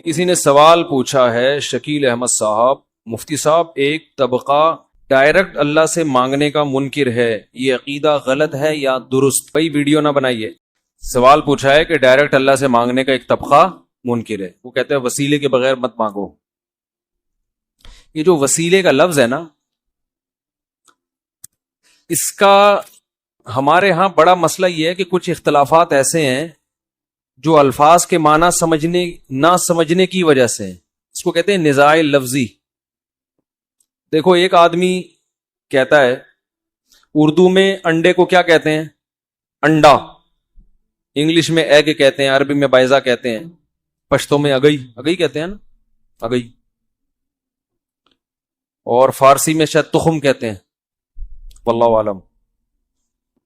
کسی نے سوال پوچھا ہے، شکیل احمد صاحب، مفتی صاحب ایک طبقہ ڈائریکٹ اللہ سے مانگنے کا منکر ہے، یہ عقیدہ غلط ہے یا درست؟ بھائی ویڈیو نہ بنائیے. سوال پوچھا ہے کہ ڈائریکٹ اللہ سے مانگنے کا ایک طبقہ منکر ہے، وہ کہتے ہیں وسیلے کے بغیر مت مانگو. یہ جو وسیلے کا لفظ ہے نا، اس کا ہمارے ہاں بڑا مسئلہ یہ ہے کہ کچھ اختلافات ایسے ہیں جو الفاظ کے معنی نہ سمجھنے کی وجہ سے ہیں. اس کو کہتے ہیں نزاع لفظی. دیکھو ایک آدمی کہتا ہے اردو میں انڈے کو کیا کہتے ہیں؟ انڈا. انگلش میں ایگ کہتے ہیں، عربی میں بائزہ کہتے ہیں، پشتو میں اگئی کہتے ہیں نا، اگئی. اور فارسی میں شاید تخم کہتے ہیں، واللہ عالم.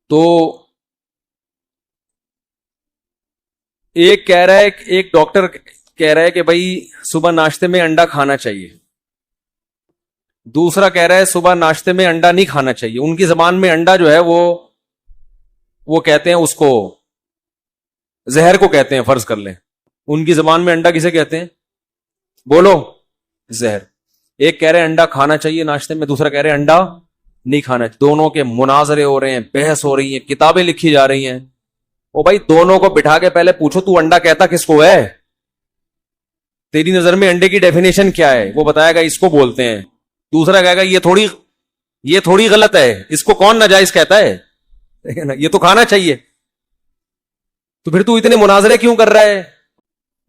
تو ایک کہہ رہا ہے، ایک ڈاکٹر کہہ رہا ہے کہ بھائی صبح ناشتے میں انڈا کھانا چاہیے، دوسرا کہہ رہا ہے صبح ناشتے میں انڈا نہیں کھانا چاہیے. ان کی زبان میں انڈا جو ہے وہ کہتے ہیں اس کو زہر کو کہتے ہیں، فرض کر لیں. ان کی زبان میں انڈا کسے کہتے ہیں؟ بولو. زہر. ایک کہہ رہے ہیں انڈا کھانا چاہیے ناشتے میں، دوسرا کہہ رہے ہیں انڈا نہیں کھانا چاہیے. دونوں کے مناظرے ہو رہے ہیں، بحث ہو رہی ہیں، کتابیں لکھی جا رہی ہیں. او بھائی دونوں کو بٹھا کے پہلے پوچھو تو انڈا کہتا کس کو ہے؟ تیری نظر میں انڈے کی ڈیفینیشن کیا ہے؟ وہ بتائے گا اس کو بولتے ہیں. دوسرا کہے گا یہ تھوڑی غلط ہے، اس کو کون ناجائز کہتا ہے؟ یہ تو کھانا چاہیے. تو پھر تو اتنے مناظرے کیوں کر رہا ہے؟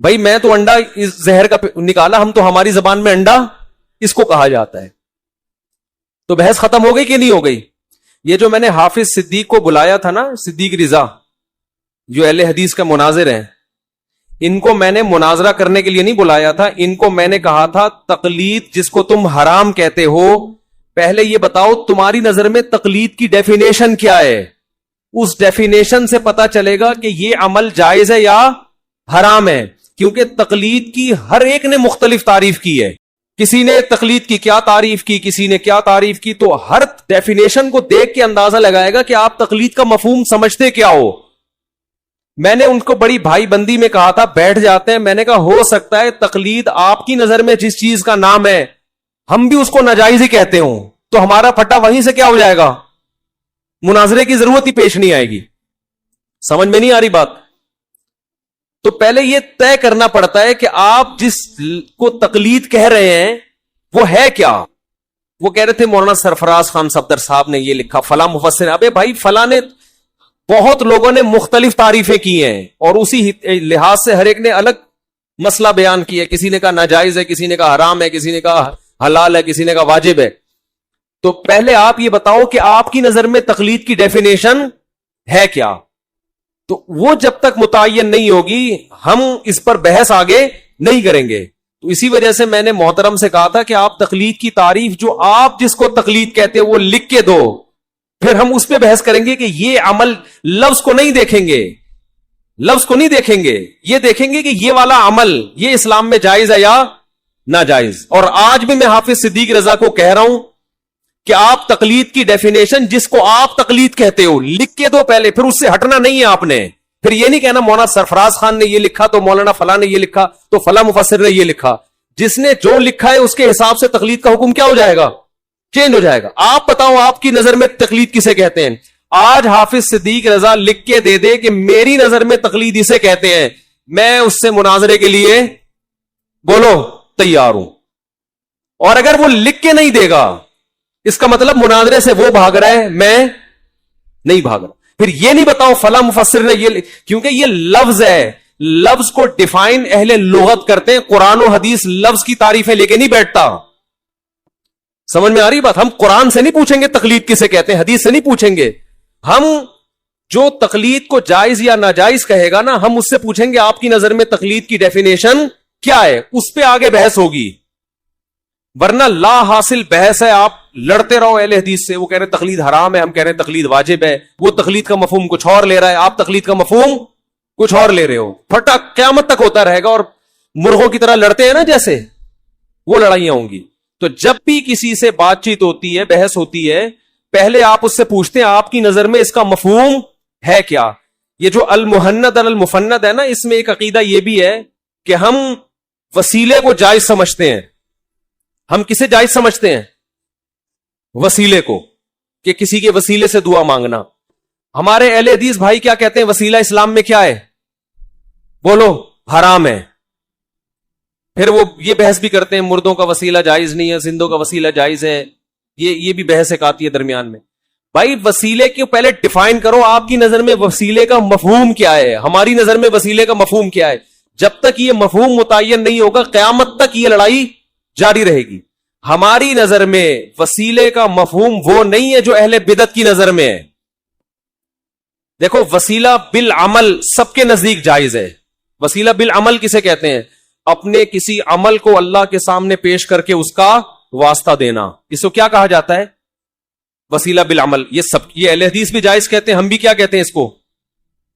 بھائی میں تو انڈا اس زہر کا نکالا، ہم تو ہماری زبان میں انڈا اس کو کہا جاتا ہے. تو بحث ختم ہو گئی کہ نہیں ہو گئی؟ یہ جو میں نے حافظ صدیق کو بلایا تھا نا، صدیق رضا، جو اہل حدیث کا مناظر ہیں، ان کو میں نے مناظرہ کرنے کے لیے نہیں بلایا تھا. ان کو میں نے کہا تھا تقلید جس کو تم حرام کہتے ہو، پہلے یہ بتاؤ تمہاری نظر میں تقلید کی ڈیفینیشن کیا ہے؟ اس ڈیفینیشن سے پتا چلے گا کہ یہ عمل جائز ہے یا حرام ہے. کیونکہ تقلید کی ہر ایک نے مختلف تعریف کی ہے. کسی نے تقلید کی کیا تعریف کی، کسی نے کیا تعریف کی. تو ہر ڈیفینیشن کو دیکھ کے اندازہ لگائے گا کہ آپ تقلید کا مفہوم سمجھتے کیا ہو. میں نے ان کو بڑی بھائی بندی میں کہا تھا بیٹھ جاتے ہیں، میں نے کہا ہو سکتا ہے تقلید آپ کی نظر میں جس چیز کا نام ہے ہم بھی اس کو ناجائز ہی کہتے ہوں، تو ہمارا پھٹا وہیں سے کیا ہو جائے گا؟ مناظرے کی ضرورت ہی پیش نہیں آئے گی. سمجھ میں نہیں آ رہی بات؟ تو پہلے یہ طے کرنا پڑتا ہے کہ آپ جس کو تقلید کہہ رہے ہیں وہ ہے کیا. وہ کہہ رہے تھے مولانا سرفراز خان صفدر صاحب نے یہ لکھا، فلاں مفسر. ابے بھائی فلاں نے، بہت لوگوں نے مختلف تعریفیں کی ہیں اور اسی لحاظ سے ہر ایک نے الگ مسئلہ بیان کیا ہے. کسی نے کہا ناجائز ہے، کسی نے کہا حرام ہے، کسی نے کہا حلال ہے، کسی نے کہا واجب ہے. تو پہلے آپ یہ بتاؤ کہ آپ کی نظر میں تقلید کی ڈیفینیشن ہے کیا. تو وہ جب تک متعین نہیں ہوگی ہم اس پر بحث آگے نہیں کریں گے. تو اسی وجہ سے میں نے محترم سے کہا تھا کہ آپ تقلید کی تعریف جو آپ جس کو تقلید کہتے ہیں وہ لکھ کے دو، پھر ہم اس پہ بحث کریں گے کہ یہ عمل، لفظ کو نہیں دیکھیں گے، لفظ کو نہیں دیکھیں گے، یہ دیکھیں گے کہ یہ والا عمل یہ اسلام میں جائز ہے یا ناجائز. اور آج بھی میں حافظ صدیق رضا کو کہہ رہا ہوں کہ آپ تقلید کی ڈیفینیشن جس کو آپ تقلید کہتے ہو لکھ کے دو پہلے، پھر اس سے ہٹنا نہیں ہے آپ نے. پھر یہ نہیں کہنا مولانا سرفراز خان نے یہ لکھا تو مولانا فلاں نے یہ لکھا تو فلاں مفسر نے یہ لکھا. جس نے جو لکھا ہے اس کے حساب سے تقلید کا حکم کیا ہو جائے گا؟ چینج ہو جائے گا. آپ بتاؤ آپ کی نظر میں تقلید کسے کہتے ہیں؟ آج حافظ صدیق رضا لکھ کے دے دے کہ میری نظر میں تقلید اسے کہتے ہیں، میں اس سے مناظرے کے لیے بولو تیار ہوں. اور اگر وہ لکھ کے نہیں دے گا اس کا مطلب مناظرے سے وہ بھاگ رہا ہے، میں نہیں بھاگ رہا. پھر یہ نہیں بتاؤ فلاں مفسر نے یہ، کیونکہ یہ لفظ ہے، لفظ کو ڈیفائن اہل لغت کرتے ہیں. قرآن و حدیث لفظ کی تعریفیں لے کے نہیں بیٹھتا. سمجھ میں آ رہی بات؟ ہم قرآن سے نہیں پوچھیں گے تقلید کسے کہتے ہیں، حدیث سے نہیں پوچھیں گے. ہم جو تقلید کو جائز یا ناجائز کہے گا نا، ہم اس سے پوچھیں گے آپ کی نظر میں تقلید کی ڈیفینیشن کیا ہے، اس پہ آگے بحث ہوگی. ورنہ لا حاصل بحث ہے، آپ لڑتے رہو اہل حدیث سے. وہ کہہ رہے تقلید حرام ہے، ہم کہہ رہے ہیں تقلید واجب ہے. وہ تقلید کا مفہوم کچھ اور لے رہا ہے، آپ تقلید کا مفہوم کچھ اور لے رہے ہو. پھٹا قیامت تک ہوتا رہے گا. اور مرغوں کی طرح لڑتے ہیں نا جیسے، وہ لڑائیاں ہوں گی. تو جب بھی کسی سے بات چیت ہوتی ہے، بحث ہوتی ہے، پہلے آپ اس سے پوچھتے ہیں آپ کی نظر میں اس کا مفہوم ہے کیا. یہ جو المحند المفند ہے نا، اس میں ایک عقیدہ یہ بھی ہے کہ ہم وسیلے کو جائز سمجھتے ہیں. ہم کسے جائز سمجھتے ہیں؟ وسیلے کو, کہ کسی کے وسیلے سے دعا مانگنا. ہمارے اہل حدیث بھائی کیا کہتے ہیں؟ وسیلہ اسلام میں کیا ہے؟ بولو, حرام ہے. پھر وہ یہ بحث بھی کرتے ہیں مردوں کا وسیلہ جائز نہیں ہے, زندوں کا وسیلہ جائز ہے. یہ بھی بحث ایک آتی ہے درمیان میں. بھائی وسیلے کو پہلے ڈیفائن کرو. آپ کی نظر میں وسیلے کا مفہوم کیا ہے؟ ہماری نظر میں وسیلے کا مفہوم کیا ہے؟ جب تک یہ مفہوم متعین نہیں ہوگا قیامت تک یہ لڑائی جاری رہے گی. ہماری نظر میں وسیلے کا مفہوم وہ نہیں ہے جو اہل بدعت کی نظر میں ہے. دیکھو, وسیلہ بالعمل سب کے نزدیک جائز ہے. وسیلہ بالعمل کسے کہتے ہیں؟ اپنے کسی عمل کو اللہ کے سامنے پیش کر کے اس کا واسطہ دینا, اس کو کیا کہا جاتا ہے؟ وسیلہ بالعمل. یہ اہل حدیث بھی جائز کہتے ہیں, ہم بھی کیا کہتے ہیں اس کو؟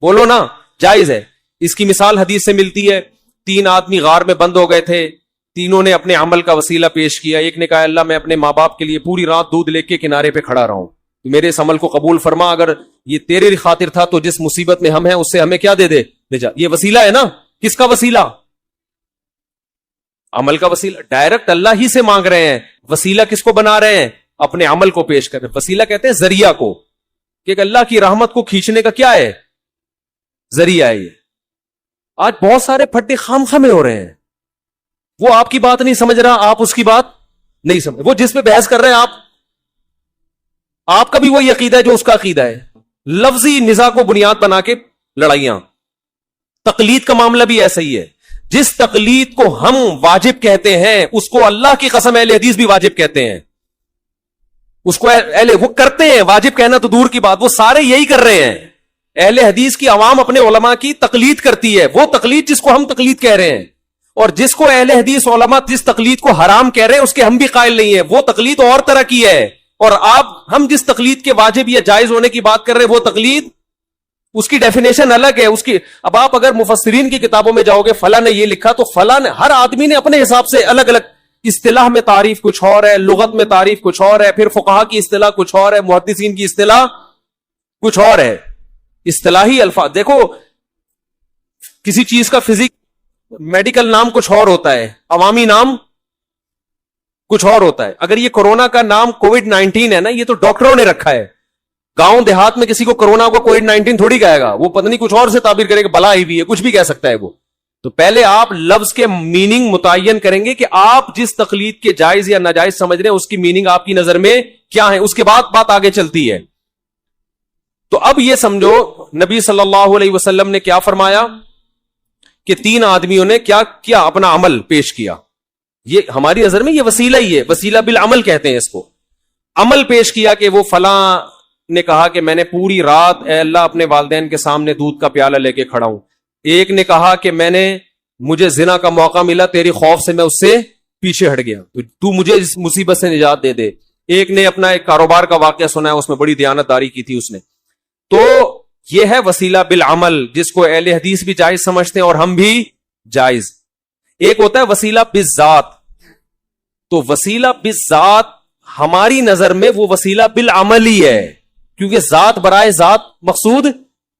بولو نا, جائز ہے. اس کی مثال حدیث سے ملتی ہے. 3 آدمی غار میں بند ہو گئے تھے, تینوں نے اپنے عمل کا وسیلہ پیش کیا. ایک نے کہا اللہ میں اپنے ماں باپ کے لیے پوری رات دودھ لے کے کنارے پہ کھڑا رہا ہوں, میرے اس عمل کو قبول فرما, اگر یہ تیرے خاطر تھا تو جس مصیبت میں ہم ہیں اس سے ہمیں کیا دے دے بھیجا. یہ وسیلہ ہے نا. کس کا وسیلہ؟ عمل کا وسیلہ. ڈائریکٹ اللہ ہی سے مانگ رہے ہیں. وسیلہ کس کو بنا رہے ہیں؟ اپنے عمل کو پیش کر رہے ہیں. وسیلہ کہتے ہیں ذریعہ کو, کہ اللہ کی رحمت کو کھینچنے کا کیا ہے؟ ذریعہ ہے. یہ آج بہت سارے پھٹے خام خامے ہو رہے ہیں. وہ آپ کی بات نہیں سمجھ رہا, آپ اس کی بات نہیں سمجھ. وہ جس پہ بحث کر رہے ہیں آپ کا بھی وہی عقیدہ ہے جو اس کا عقیدہ ہے. لفظی نزاع کو بنیاد بنا کے لڑائیاں. تقلید کا معاملہ بھی ایسا ہی ہے. جس تقلید کو ہم واجب کہتے ہیں اس کو اللہ کی قسم اہل حدیث بھی واجب کہتے ہیں. اس کو وہ کرتے ہیں. واجب کہنا تو دور کی بات, وہ سارے یہی کر رہے ہیں. اہل حدیث کی عوام اپنے علماء کی تقلید کرتی ہے. وہ تقلید جس کو ہم تقلید کہہ رہے ہیں, اور جس کو اہل حدیث علماء جس تقلید کو حرام کہہ رہے ہیں اس کے ہم بھی قائل نہیں ہیں. وہ تقلید اور طرح کی ہے. اور ہم جس تقلید کے واجب یا جائز ہونے کی بات کر رہے ہیں وہ تقلید, اس کی ڈیفینیشن الگ ہے. اس کی اب آپ اگر مفسرین کی کتابوں میں جاؤ گے, فلاں نے یہ لکھا تو فلاں نے, ہر آدمی نے اپنے حساب سے الگ الگ اصطلاح میں تعریف کچھ اور ہے, لغت میں تعریف کچھ اور ہے, پھر فقہا کی اصطلاح کچھ اور ہے, محدثین کی اصطلاح کچھ اور ہے. اصطلاحی الفاظ دیکھو, کسی چیز کا فزک میڈیکل نام کچھ اور ہوتا ہے, عوامی نام کچھ اور ہوتا ہے. اگر یہ کورونا کا نام کووڈ-19 ہے نا, یہ تو ڈاکٹروں نے رکھا ہے. گاؤں دیہات میں کسی کو کورونا کو کووڈ-19 تھوڑی کہے گا, وہ پتہ نہیں کچھ اور سے تعبیر کرے گا, بلا ہی بھی ہے, کچھ بھی کہہ سکتا ہے وہ. تو پہلے آپ لفظ کے میننگ متعین کریں گے کہ آپ جس تقلید کے جائز یا ناجائز سمجھ رہے ہیں اس کی میننگ آپ کی نظر میں کیا ہے, اس کے بعد بات آگے چلتی ہے. تو اب یہ سمجھو نبی صلی اللہ علیہ وسلم نے کیا فرمایا کہ 3 آدمیوں نے کیا کیا, اپنا عمل پیش کیا. یہ ہماری نظر میں یہ وسیلہ ہی ہے. وسیلہ بالعمل کہتے ہیں اس کو. عمل پیش کیا کہ وہ فلاں نے کہا کہ میں نے پوری رات اے اللہ اپنے والدین کے سامنے دودھ کا پیالہ لے کے کھڑا ہوں. ایک نے کہا کہ مجھے زنا کا موقع ملا, تیری خوف سے میں اس سے پیچھے ہٹ گیا, تو مجھے اس مصیبت سے نجات دے دے. ایک نے اپنا ایک کاروبار کا واقعہ سنا ہے, اس میں بڑی دیانتداری کی تھی اس نے. تو یہ ہے وسیلہ بالعمل, جس کو اہل حدیث بھی جائز سمجھتے ہیں اور ہم بھی جائز. ایک ہوتا ہے وسیلہ بالذات. تو وسیلہ بالذات ہماری نظر میں وہ وسیلہ بالعمل ہی ہے, کیونکہ ذات برائے ذات مقصود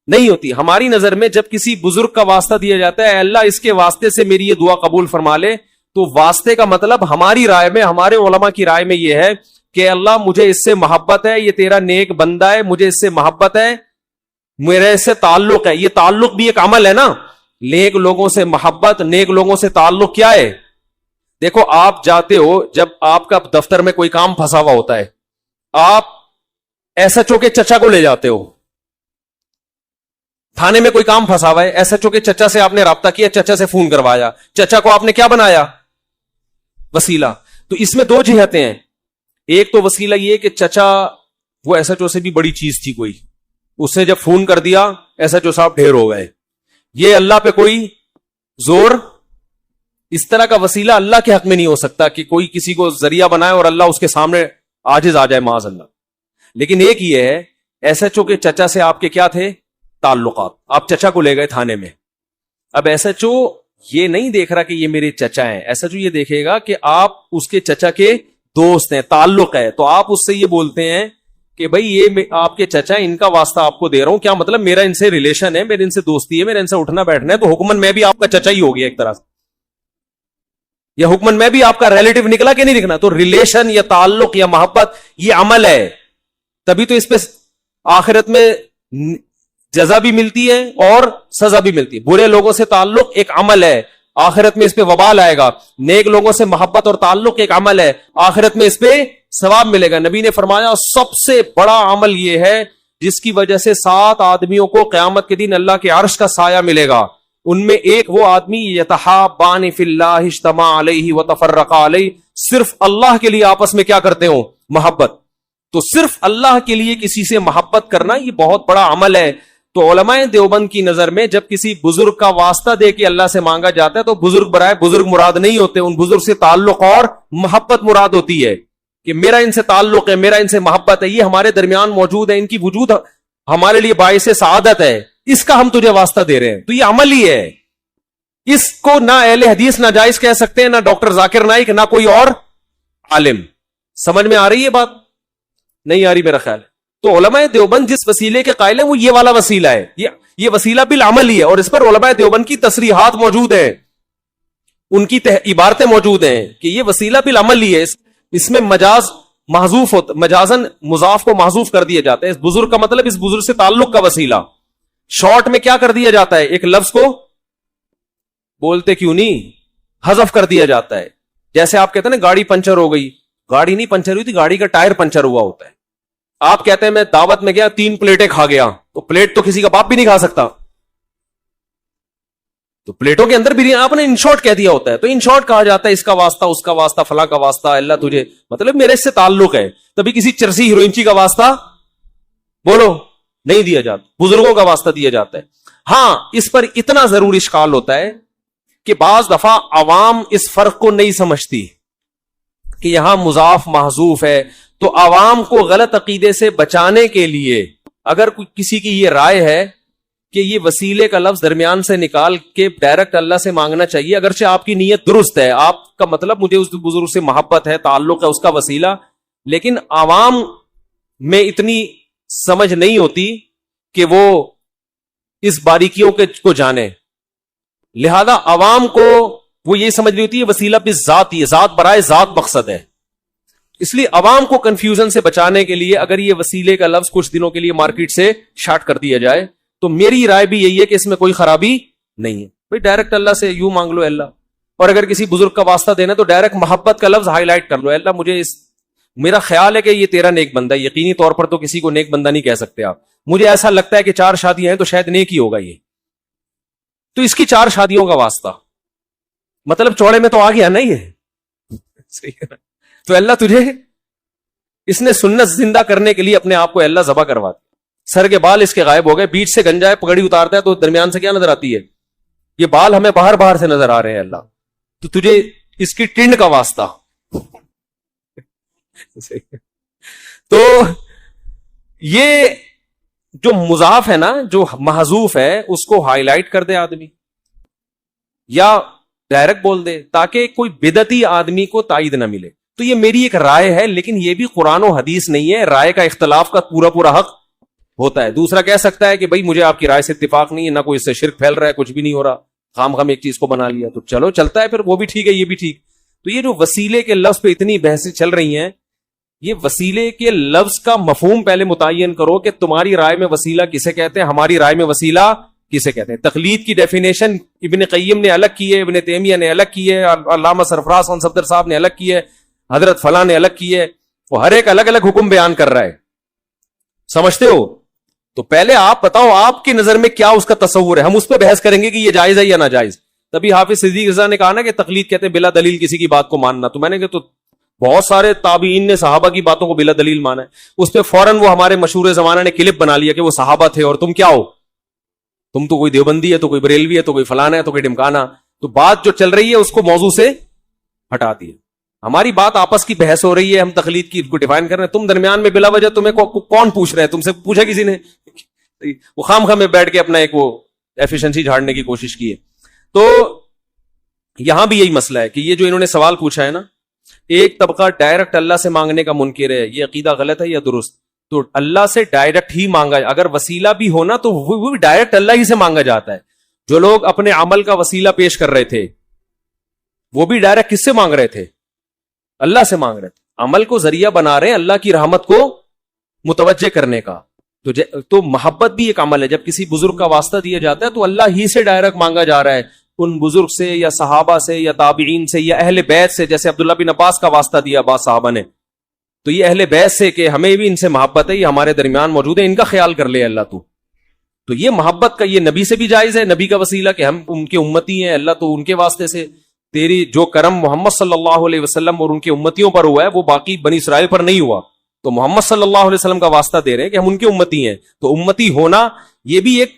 نہیں ہوتی. ہماری نظر میں جب کسی بزرگ کا واسطہ دیا جاتا ہے, اے اللہ اس کے واسطے سے میری یہ دعا قبول فرما لے, تو واسطے کا مطلب ہماری رائے میں, ہمارے علماء کی رائے میں یہ ہے کہ اللہ مجھے اس سے محبت ہے, یہ تیرا نیک بندہ ہے, مجھے اس سے محبت ہے, میرے اس سے تعلق ہے. یہ تعلق بھی ایک عمل ہے نا. نیک لوگوں سے محبت, نیک لوگوں سے تعلق کیا ہے؟ دیکھو آپ جاتے ہو, جب آپ کا دفتر میں کوئی کام پھنسا ہوا ہوتا ہے, آپ ایس ایچ او کے چچا کو لے جاتے ہو. تھانے میں کوئی کام پھنسا ہوا ہے, ایس ایچ او کے چچا سے آپ نے رابطہ کیا, چچا سے فون کروایا, چچا کو آپ نے کیا بنایا؟ وسیلہ. تو اس میں 2 جہتیں ہیں. ایک تو وسیلہ یہ کہ چچا وہ ایس ایچ او سے بھی بڑی چیز تھی کوئی, اس نے جب فون کر دیا ایس ایچ او صاحب ڈھیر ہو گئے. یہ اللہ پہ کوئی زور, اس طرح کا وسیلہ اللہ کے حق میں نہیں ہو سکتا کہ کوئی کسی کو ذریعہ بنائے اور اللہ اس کے سامنے عاجز آ جائے معاذ اللہ. لیکن ایک یہ ہے, ایس ایچ او کے چچا سے آپ کے کیا تھے تعلقات, آپ چچا کو لے گئے تھانے میں. اب ایس ایچ او یہ نہیں دیکھ رہا کہ یہ میرے چچا ہیں, ایس ایچ او یہ دیکھے گا کہ آپ اس کے چچا کے دوست ہیں, تعلق ہے. تو آپ اس سے یہ بولتے ہیں کہ بھائی یہ آپ کے چچا ہیں, ان کا واسطہ آپ کو دے رہا ہوں. کیا مطلب, میرا ان سے ریلیشن ہے, میرے ان سے دوستی ہے, میرے ان سے اٹھنا بیٹھنا ہے, تو حکمن میں بھی آپ کا چچا ہی ہو گیا ایک طرح سے. یا حکمن میں بھی آپ کا ریلیٹو نکلا کہ نہیں نکلا؟ تو ریلیشن یا تعلق یا محبت یہ عمل ہے، تبھی تو اس پہ آخرت میں جزا بھی ملتی ہے اور سزا بھی ملتی ہے. برے لوگوں سے تعلق ایک عمل ہے، آخرت میں اس پہ وبال آئے گا. نیک لوگوں سے محبت اور تعلق ایک عمل ہے، آخرت میں اس پہ ثواب ملے گا. نبی نے فرمایا سب سے بڑا عمل یہ ہے جس کی وجہ سے 7 آدمیوں کو قیامت کے دن اللہ کے عرش کا سایہ ملے گا. ان میں ایک وہ آدمی یتحابان فی اللہ اجتمع علیہ وتفرقا علیہ، صرف اللہ کے لیے آپس میں کیا کرتے ہو؟ محبت. تو صرف اللہ کے لیے کسی سے محبت کرنا یہ بہت بڑا عمل ہے. تو علماء دیوبند کی نظر میں جب کسی بزرگ کا واسطہ دے کے اللہ سے مانگا جاتا ہے تو بزرگ برائے بزرگ مراد نہیں ہوتے، ان بزرگ سے تعلق اور محبت مراد ہوتی ہے کہ میرا ان سے تعلق ہے، میرا ان سے محبت ہے، یہ ہمارے درمیان موجود ہے، ان کی وجود ہمارے لیے باعث سعادت ہے، اس کا ہم تجھے واسطہ دے رہے ہیں. تو یہ عمل ہی ہے. اس کو نہ اہل حدیث ناجائز کہہ سکتے ہیں، نہ ڈاکٹر ذاکر نائک، نہ کوئی اور عالم. سمجھ میں آ رہی ہے بات؟ نہیں آ رہی میرا خیال. تو علماء دیوبند جس وسیلے کے قائل ہیں وہ یہ والا وسیلہ ہے، یہ وسیلہ بالعمل ہی ہے، اور اس پر علماء دیوبند کی تصریحات موجود ہیں، ان کی عبارتیں موجود ہیں کہ یہ وسیلہ بالعمل ہی ہے. اس میں مجاز محذوف ہوتا، مجازن مضاف کو محذوف کر دیا جاتا ہے. اس بزرگ کا مطلب اس بزرگ سے تعلق کا وسیلہ. شارٹ میں کیا کر دیا جاتا ہے؟ ایک لفظ کو بولتے کیوں نہیں حذف کر دیا جاتا ہے. جیسے آپ کہتے ہیں نا گاڑی پنچر ہو گئی، گاڑی نہیں پنچر ہوئی تھی، گاڑی کا ٹائر پنچر ہوا ہوتا ہے. آپ کہتے ہیں میں دعوت میں گیا 3 پلیٹیں کھا گیا، تو پلیٹ تو کسی کا باپ بھی نہیں کھا سکتا، تو پلیٹوں کے اندر بھی آپ نے ان شارٹ کہہ دیا ہوتا ہے. تو ان شارٹ کہا جاتا ہے اس کا واسطہ، اس کا واسطہ، فلاں کا واسطہ، اللہ تجھے مطلب میرے اس سے تعلق ہے. تبھی کسی چرسی ہیروئنچی کا واسطہ بولو نہیں دیا جاتا، بزرگوں کا واسطہ دیا جاتا ہے. ہاں اس پر اتنا ضرور اشکال ہوتا ہے کہ بعض دفعہ عوام اس فرق کو نہیں سمجھتی کہ یہاں مضاف محذوف ہے. تو عوام کو غلط عقیدے سے بچانے کے لیے اگر کسی کی یہ رائے ہے کہ یہ وسیلے کا لفظ درمیان سے نکال کے ڈائریکٹ اللہ سے مانگنا چاہیے، اگرچہ آپ کی نیت درست ہے، آپ کا مطلب مجھے اس بزرگ سے محبت ہے، تعلق ہے، اس کا وسیلہ، لیکن عوام میں اتنی سمجھ نہیں ہوتی کہ وہ اس باریکیوں کو جانے. لہذا عوام کو وہ یہ سمجھ رہی ہوتی ہے وسیلہ بالذات، یہ ذات برائے ذات مقصد ہے. اس لیے عوام کو کنفیوژن سے بچانے کے لیے اگر یہ وسیلے کا لفظ کچھ دنوں کے لیے مارکیٹ سے شارٹ کر دیا جائے تو میری رائے بھی یہی ہے کہ اس میں کوئی خرابی نہیں ہے. بھئی ڈائریکٹ اللہ سے یوں مانگ لو اللہ، اور اگر کسی بزرگ کا واسطہ دینا تو ڈائریکٹ محبت کا لفظ ہائی لائٹ کر لو، اللہ مجھے میرا خیال ہے کہ یہ تیرا نیک بندہ ہے. یقینی طور پر تو کسی کو نیک بندہ نہیں کہہ سکتے آپ، مجھے ایسا لگتا ہے کہ 4 شادیاں ہیں تو شاید نیک ہی ہوگا یہ، تو اس کی 4 شادیوں کا واسطہ، مطلب چوڑے میں تو آ گیا نا یہ. تو اللہ تجھے اس نے سنت زندہ کرنے کے لیے اپنے آپ کو اللہ ذبح کروا دیا. سر کے بال اس کے غائب ہو گئے، بیچ سے گنجا ہے، پگڑی اتارتا ہے تو درمیان سے کیا نظر آتی ہے؟ یہ بال ہمیں باہر سے نظر آ رہے ہیں. اللہ تو تجھے اس کی ٹنڈ کا واسطہ. تو یہ جو مضاف ہے نا، جو محذوف ہے، اس کو ہائی لائٹ کر دے آدمی یا ڈائریکٹ بول دے تاکہ کوئی بدعتی آدمی کو تائید نہ ملے. تو یہ میری ایک رائے ہے، لیکن یہ بھی قرآن و حدیث نہیں ہے. رائے کا اختلاف کا پورا حق ہوتا ہے. دوسرا کہہ سکتا ہے کہ بھائی مجھے آپ کی رائے سے اتفاق نہیں ہے، نہ کوئی اس سے شرک پھیل رہا ہے، کچھ بھی نہیں ہو رہا، خام ایک چیز کو بنا لیا تو چلو چلتا ہے، پھر وہ بھی ٹھیک ہے، یہ بھی ٹھیک. تو یہ جو وسیلے کے لفظ پہ اتنی بحثیں چل رہی ہیں، یہ وسیلے کے لفظ کا مفہوم پہلے متعین کرو کہ تمہاری رائے میں وسیلہ کسے کہتے ہیں، ہماری رائے میں وسیلہ کسے کہتے ہیں. تقلید کی ڈیفینیشن ابن قیم نے الگ کی ہے، ابن تیمیہ نے الگ کی ہے، علامہ سرفراز خان صفدر صاحب نے الگ کی ہے، حضرت فلاں نے الگ کی ہے. وہ ہر ایک الگ الگ حکم بیان کر رہا ہے. سمجھتے ہو؟ تو پہلے آپ بتاؤ آپ کی نظر میں کیا اس کا تصور ہے، ہم اس پہ بحث کریں گے کہ یہ جائز ہے یا ناجائز. تبھی حافظ صدیق رضا نے کہا نا کہ تقلید کہتے ہیں بلا دلیل کسی کی بات کو ماننا. تو میں نے کہا تو بہت سارے تابعین نے صحابہ کی باتوں کو بلا دلیل مانا ہے. اس پہ فوراً وہ ہمارے مشہور زمانہ نے کلپ بنا لیا کہ وہ صحابہ تھے اور تم کیا ہو، تم تو کوئی دیوبندی ہے، تو کوئی بریلوی ہے، تو کوئی فلانا ہے، تو کوئی ڈمکانا. تو بات جو چل رہی ہے اس کو موضوع سے ہٹا دیا. ہماری بات آپس کی بحث ہو رہی ہے، ہم تقلید کی کو ڈیفائن کر رہے ہیں، تم درمیان میں بلا وجہ تمہیں کون پوچھ رہے ہیں؟ تم سے پوچھا کسی نے؟ وہ خام میں بیٹھ کے اپنا ایک وہ ایفیشنسی جھاڑنے کی کوشش کی ہے. تو یہاں بھی یہی مسئلہ ہے کہ یہ جو انہوں نے سوال پوچھا ہے نا، ایک طبقہ ڈائریکٹ اللہ سے مانگنے کا منکر ہے، یہ عقیدہ غلط ہے یا درست؟ تو اللہ سے ڈائریکٹ ہی مانگا، اگر وسیلہ بھی ہونا تو وہ ڈائریکٹ اللہ ہی سے مانگا جاتا ہے. جو لوگ اپنے عمل کا وسیلہ پیش کر رہے تھے وہ بھی ڈائریکٹ کس سے مانگ رہے تھے؟ اللہ سے مانگ رہے تھے. عمل کو ذریعہ بنا رہے ہیں اللہ کی رحمت کو متوجہ کرنے کا. تو محبت بھی ایک عمل ہے. جب کسی بزرگ کا واسطہ دیا جاتا ہے تو اللہ ہی سے ڈائریکٹ مانگا جا رہا ہے, ان بزرگ سے یا صحابہ سے یا تابعین سے یا اہل بیت سے. جیسے عبداللہ بن عباس کا واسطہ دیا بعض صحابہ نے, تو یہ اہل بیت سے کہ ہمیں بھی ان سے محبت ہے, یہ ہمارے درمیان موجود ہے, ان کا خیال کر لے اللہ تو یہ محبت کا یہ نبی سے بھی جائز ہے, نبی کا وسیلہ کہ ہم ان کے امتی ہیں, اللہ تو ان کے واسطے سے تیری جو کرم محمد صلی اللہ علیہ وسلم اور ان کے امتیوں پر ہوا ہے وہ باقی بنی اسرائیل پر نہیں ہوا, تو محمد صلی اللہ علیہ وسلم کا واسطہ دے رہے ہیں کہ ہم ان کے امتی ہیں. تو امتی ہونا یہ بھی ایک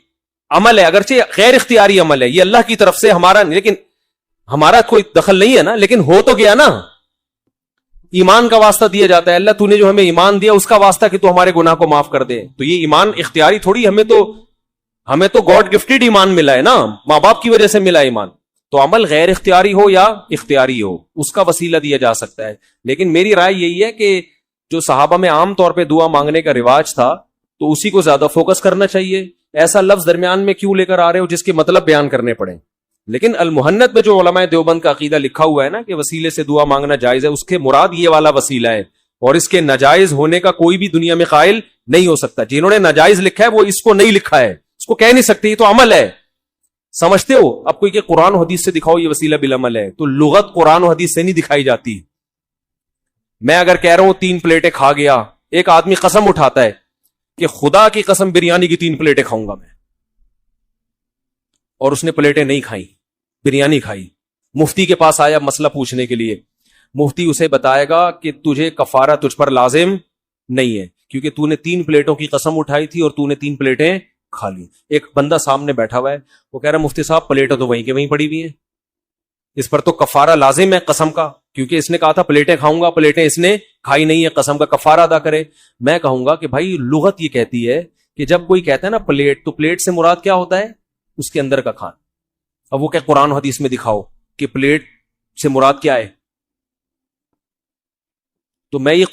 عمل ہے, اگرچہ غیر اختیاری عمل ہے, یہ اللہ کی طرف سے ہمارا, لیکن ہمارا کوئی دخل نہیں ہے نا, لیکن ہو تو گیا نا. ایمان کا واسطہ دیا جاتا ہے, اللہ تو نے جو ہمیں ایمان دیا اس کا واسطہ کہ تو ہمارے گناہ کو معاف کر دے. تو یہ ایمان اختیاری تھوڑی, ہمیں تو گاڈ گفٹڈ ایمان ملا ہے نا, ماں باپ کی وجہ سے ملا ایمان. تو عمل غیر اختیاری ہو یا اختیاری ہو اس کا وسیلہ دیا جا سکتا ہے. لیکن میری رائے یہی ہے کہ جو صحابہ میں عام طور پہ دعا مانگنے کا رواج تھا تو اسی کو زیادہ فوکس کرنا چاہیے. ایسا لفظ درمیان میں کیوں لے کر آ رہے ہو جس کے مطلب بیان کرنے پڑے. لیکن المحنت میں جو علماء دیوبند کا عقیدہ لکھا ہوا ہے نا کہ وسیلے سے دعا مانگنا جائز ہے, اس کے مراد یہ والا وسیلہ ہے, اور اس کے ناجائز ہونے کا کوئی بھی دنیا میں قائل نہیں ہو سکتا. جنہوں نے ناجائز لکھا ہے وہ اس کو نہیں لکھا ہے, اس کو کہہ نہیں سکتے, یہ تو عمل ہے. سمجھتے ہو؟ اب کوئی کہ قرآن و حدیث سے دکھاؤ یہ وسیلہ بالعمل ہے, تو لغت قرآن و حدیث سے نہیں دکھائی جاتی. میں اگر کہہ رہا ہوں 3 پلیٹیں کھا گیا, ایک آدمی قسم اٹھاتا ہے کہ خدا کی قسم بریانی کی 3 پلیٹیں کھاؤں گا میں, اور اس نے پلیٹیں نہیں کھائیں, بریانی کھائی. مفتی کے پاس آیا مسئلہ پوچھنے کے لیے, مفتی اسے بتائے گا کہ تجھے کفارہ تجھ پر لازم نہیں ہے کیونکہ تو نے 3 پلیٹوں کی قسم اٹھائی تھی اور تو نے 3 پلیٹیں کھا لی. ایک بندہ سامنے بیٹھا ہوا ہے, وہ کہہ رہا ہے مفتی صاحب پلیٹیں تو وہیں کے وہیں پڑی ہوئی ہیں, اس پر تو کفارہ لازم ہے قسم کا, کیونکہ اس نے کہا تھا پلیٹیں کھاؤں گا, پلیٹیں اس نے کھائی نہیں ہے, قسم کا کفارہ ادا کرے. میں کہوں گا کہ بھائی لغت یہ کہتی ہے کہ جب کوئی کہتا ہے نا پلیٹ, تو پلیٹ سے مراد کیا ہوتا ہے؟ اس کے اندر کا کھانا. اب وہ کہ قرآن و حدیث میں دکھاؤ کہ پلیٹ سے مراد کیا ہے. تو میں یہ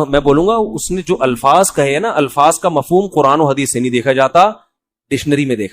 میں بولوں گا اس نے جو الفاظ کہے ہیں نا, الفاظ کا مفہوم قرآن و حدیث سے نہیں دیکھا جاتا, ڈکشنری میں دیکھا